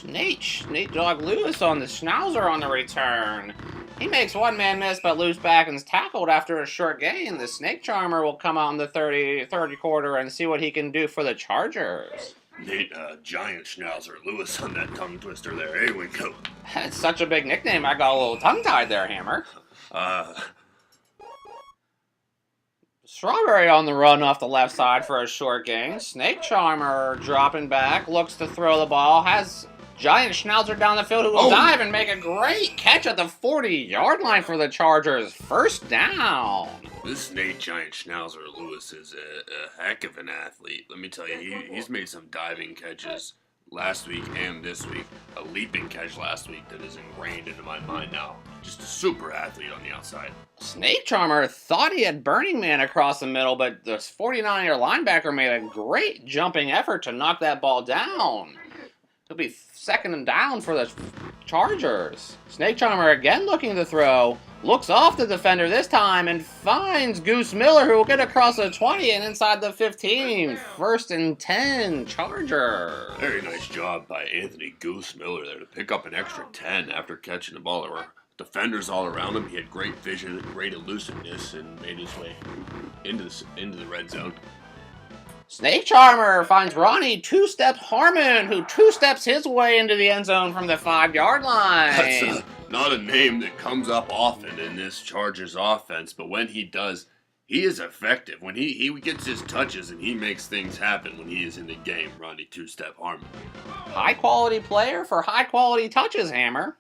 Nate Dog Lewis on the Schnauzer on the return. He makes one man miss, but loose back and's tackled after a short gain. The Snake Charmer will come out in the 30 quarter and see what he can do for the Chargers. Nate, Giant Schnauzer Lewis on that tongue twister there. Hey, Wingo. It's such a big nickname, I got a little tongue-tied there, Hammer. Strawberry on the run off the left side for a short gain. Snake Charmer dropping back, looks to throw the ball, has Giant Schnauzer down the field who will dive and make a great catch at the 40-yard line for the Chargers. First down. This Nate Giant Schnauzer Lewis is a heck of an athlete. Let me tell you, he's made some diving catches last week and this week. A leaping catch last week that is ingrained into my mind now. Just a super athlete on the outside. Snake Charmer thought he had Burning Man across the middle, but the 49-year linebacker made a great jumping effort to knock that ball down. It'll be second and down for the Chargers. Snake Charmer again looking to throw. Looks off the defender this time and finds Goose Miller, who will get across the 20 and inside the 15. First and 10, Chargers. Very nice job by Anthony Goose Miller there to pick up an extra 10 after catching the ball. There were defenders all around him. He had great vision, great elusiveness, and made his way into the red zone. Snake Charmer finds Ronnie Two-Step Harmon, who two-steps his way into the end zone from the 5-yard line. That's not a name that comes up often in this Chargers offense, but when he does, he is effective. When he gets his touches and he makes things happen when he is in the game, Ronnie Two-Step Harmon. High-quality player for high-quality touches, Hammer.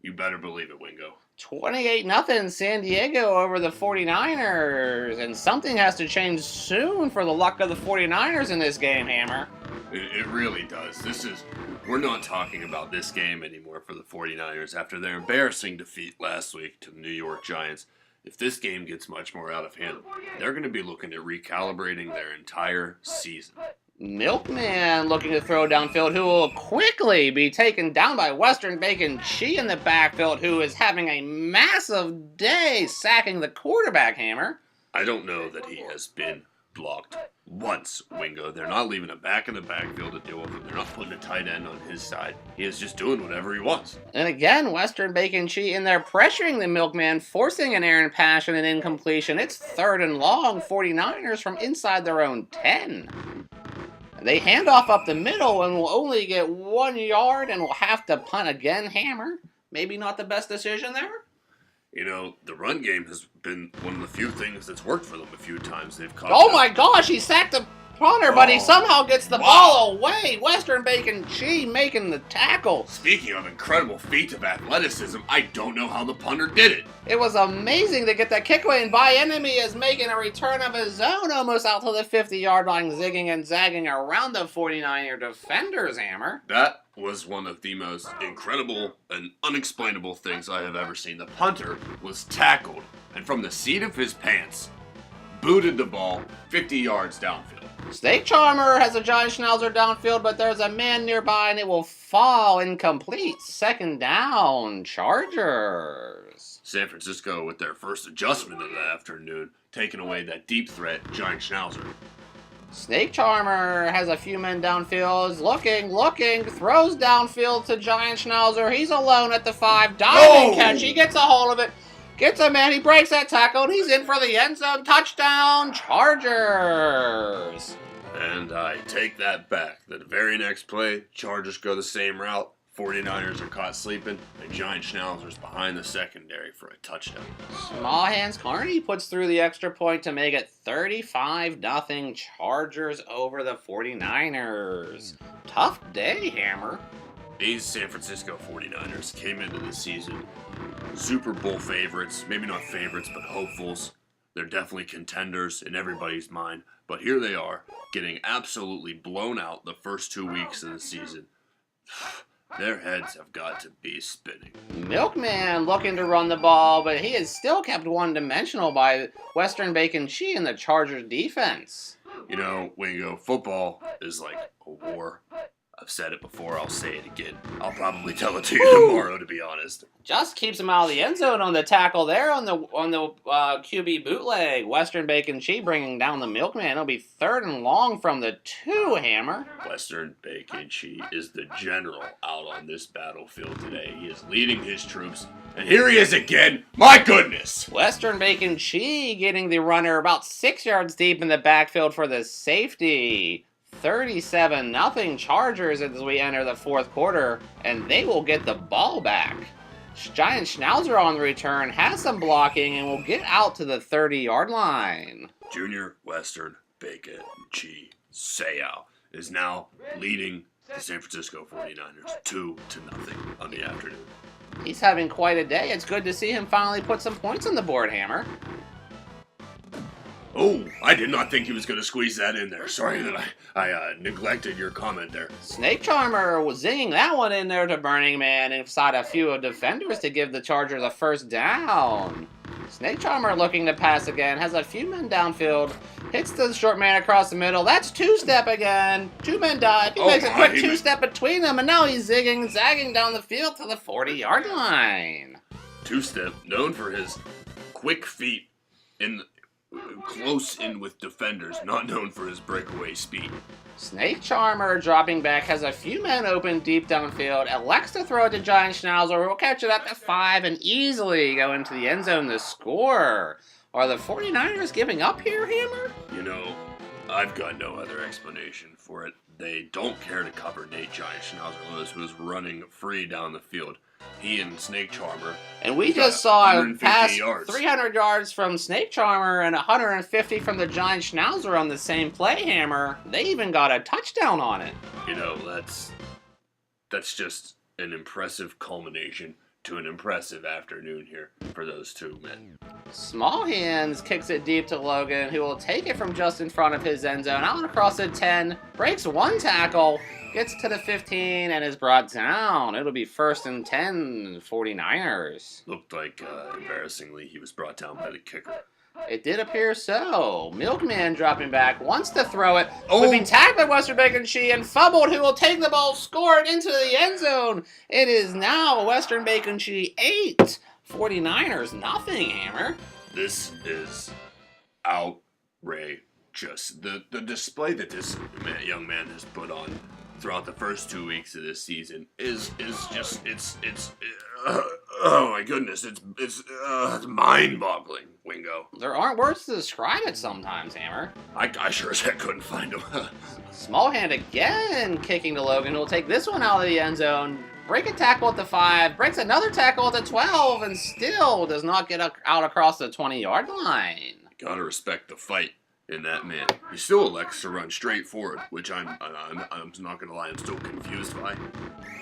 You better believe it, Wingo. 28-0 San Diego over the 49ers, and something has to change soon for the luck of the 49ers in this game, Hammer. It really does. We're not talking about this game anymore for the 49ers after their embarrassing defeat last week to the New York Giants. If this game gets much more out of hand, they're going to be looking at recalibrating their entire season. Milkman looking to throw downfield, who will quickly be taken down by Western Bacon Chi in the backfield, who is having a massive day sacking the quarterback, Hammer. I don't know that he has been blocked once, Wingo. They're not leaving a back in the backfield to deal with him. They're not putting a tight end on his side. He is just doing whatever he wants. And again, Western Bacon Chi in there pressuring the Milkman, forcing an errant pass and an incompletion. It's 3rd and long, 49ers from inside their own 10. They hand off up the middle and will only get 1 yard and will have to punt again, Hammer. Maybe not the best decision there? You know, the run game has been one of the few things that's worked for them a few times. They've caught. Oh my gosh, he sacked the punter, but he somehow gets the ball away. Western Bacon Chi making the tackle. Speaking of incredible feats of athleticism, I don't know how the punter did it. It was amazing to get that kick away, and by enemy is making a return of his own almost out to the 50-yard line, zigging and zagging around the 49er defenders, Hammer. That was one of the most incredible and unexplainable things I have ever seen. The punter was tackled, and from the seat of his pants, booted the ball 50 yards downfield. Snake Charmer has a Giant Schnauzer downfield, but there's a man nearby, and it will fall incomplete. 2nd down, Chargers. San Francisco with their first adjustment of the afternoon, taking away that deep threat, Giant Schnauzer. Snake Charmer has a few men downfield, looking, throws downfield to Giant Schnauzer. He's alone at the 5, diving catch. He gets a hold of it, gets a man, he breaks that tackle, and he's in for the end zone. Touchdown, Chargers. And I take that back. The very next play, Chargers go the same route. 49ers are caught sleeping, and Giant Schnauzer's behind the secondary for a touchdown. Small Hands Carney puts through the extra point to make it 35-0 Chargers over the 49ers. Tough day, Hammer. These San Francisco 49ers came into the season Super Bowl favorites. Maybe not favorites, but hopefuls. They're definitely contenders in everybody's mind. But here they are, getting absolutely blown out the first 2 weeks of the season. Their heads have got to be spinning. Milkman looking to run the ball, but he is still kept one-dimensional by Western Bacon Chi in the Chargers defense. You know, Wingo, football is like a war. I've said it before, I'll say it again. I'll probably tell it to you tomorrow, to be honest. Just keeps him out of the end zone on the tackle there on the QB bootleg. Western Bacon Cheese bringing down the Milkman. It'll be 3rd and long from the 2, Hammer. Western Bacon Cheese is the general out on this battlefield today. He is leading his troops, and here he is again. My goodness! Western Bacon Cheese getting the runner about 6 yards deep in the backfield for the safety. 37-0 Chargers as we enter the 4th quarter, and they will get the ball back. Giant Schnauzer on the return, has some blocking, and will get out to the 30-yard line. Junior Western Bacon Cheese Seau is now leading the San Francisco 49ers 2-0 on the afternoon. He's having quite a day. It's good to see him finally put some points on the board, Hammer. Oh, I did not think he was going to squeeze that in there. Sorry that I neglected your comment there. Snake Charmer was zinging that one in there to Burning Man inside a few defenders to give the Chargers a first down. Snake Charmer looking to pass again, has a few men downfield, hits the short man across the middle. That's two-step again. 2 men dive. He makes a quick two-step between them, and now he's zigging, zagging down the field to the 40-yard line. Two-step, known for his quick feet close in with defenders, not known for his breakaway speed. Snake Charmer dropping back, has a few men open deep downfield, elects to throw it to Giant Schnauzer, who will catch it at the 5 and easily go into the end zone to score. Are the 49ers giving up here, Hammer? You know, I've got no other explanation for it. They don't care to cover Nate Giant Schnauzer, who is running free down the field. He and Snake Charmer. And we just saw a pass yards. 300 yards from Snake Charmer and 150 from the Giant Schnauzer on the same play, Hammer. They even got a touchdown on it. You know, that's just an impressive culmination to an impressive afternoon here for those 2 men. Small Hands kicks it deep to Logan, who will take it from just in front of his end zone. Out across the 10, breaks 1 tackle, gets to the 15, and is brought down. It'll be 1st and 10, 49ers. Looked like, embarrassingly, he was brought down by the kicker. It did appear so. Milkman dropping back, wants to throw it, would be tagged by Western Bacon Cheese and fumbled, who will take the ball, score it into the end zone. It is now Western Bacon Cheese 8, 49ers nothing, Hammer. This is outrageous. The display that this young man has put on throughout the first 2 weeks of this season is just oh my goodness, it's mind-boggling, Wingo. There aren't words to describe it sometimes, Hammer. I sure as heck couldn't find him. Small Hand again kicking to Logan, who will take this one out of the end zone, break a tackle at the 5, breaks another tackle at the 12, and still does not get out across the 20-yard line. Gotta respect the fight in that man. He still elects to run straight forward, which I'm not gonna lie, I'm still confused by.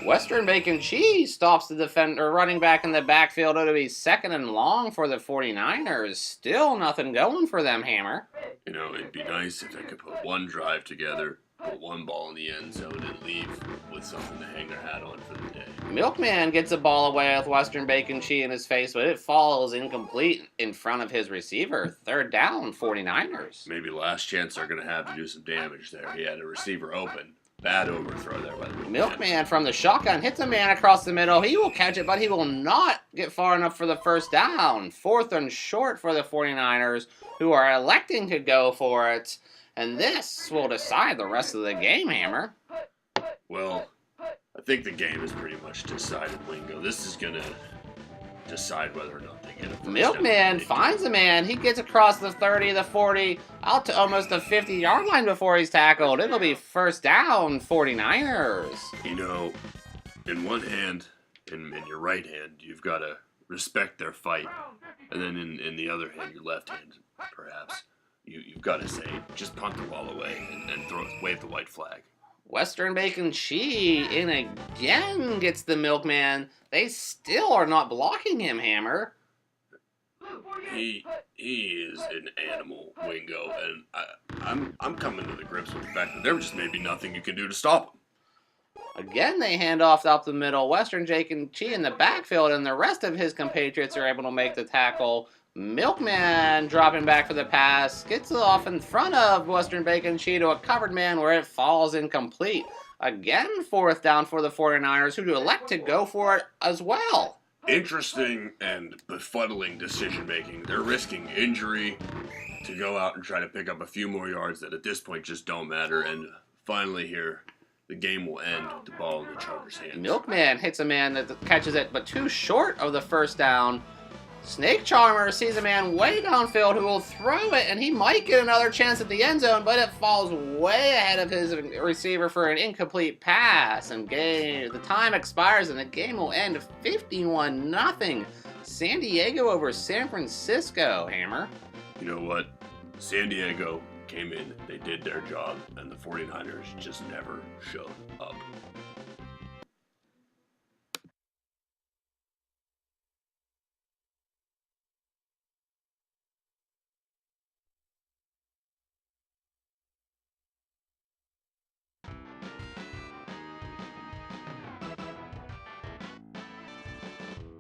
Western Bacon Cheese stops the defender running back in the backfield. It'll be 2nd and long for the 49ers. Still nothing going for them, Hammer. You know, it'd be nice if they could put one drive together, put one ball in the end zone, and leave with something to hang their hat on for the day. Milkman gets a ball away with Western Bacon Cheese in his face, but it falls incomplete in front of his receiver. 3rd down, 49ers. Maybe last chance they're going to have to do some damage there. He had a receiver open. Bad overthrow there by the Milkman from the shotgun hits a man across the middle. He will catch it, but he will not get far enough for the first down. 4th and short for the 49ers, who are electing to go for it. And this will decide the rest of the game, Hammer. Well, I think the game is pretty much decided, Wingo. This is going to decide whether or not they get a first down. Milkman finds a man. He gets across the 30, the 40, out to almost the 50-yard line before he's tackled. It'll be 1st down, 49ers. You know, in one hand, in your right hand, you've got to respect their fight. And then in the other hand, your left hand, perhaps, you've got to say, just punt the ball away and wave the white flag. Western Bacon Cheese in again gets the Milkman. They still are not blocking him, Hammer. He is an animal, Wingo, and I'm coming to the grips with the fact that there just may be nothing you can do to stop him. Again, they hand off up the middle. Western Bacon Cheese in the backfield, and the rest of his compatriots are able to make the tackle. Milkman dropping back for the pass. Gets it off in front of Western Bacon Cheetah to a covered man where it falls incomplete. Again, 4th down for the 49ers, who elect to go for it as well. Interesting and befuddling decision making. They're risking injury to go out and try to pick up a few more yards that at this point just don't matter. And finally here, the game will end with the ball in the Chargers' hands. Milkman hits a man that catches it, but too short of the 1st down. Snake Charmer sees a man way downfield who will throw it, and he might get another chance at the end zone, but it falls way ahead of his receiver for an incomplete pass. And the time expires, and the game will end 51-0. San Diego over San Francisco, Hammer. You know what? San Diego came in, they did their job, and the 49ers just never showed up.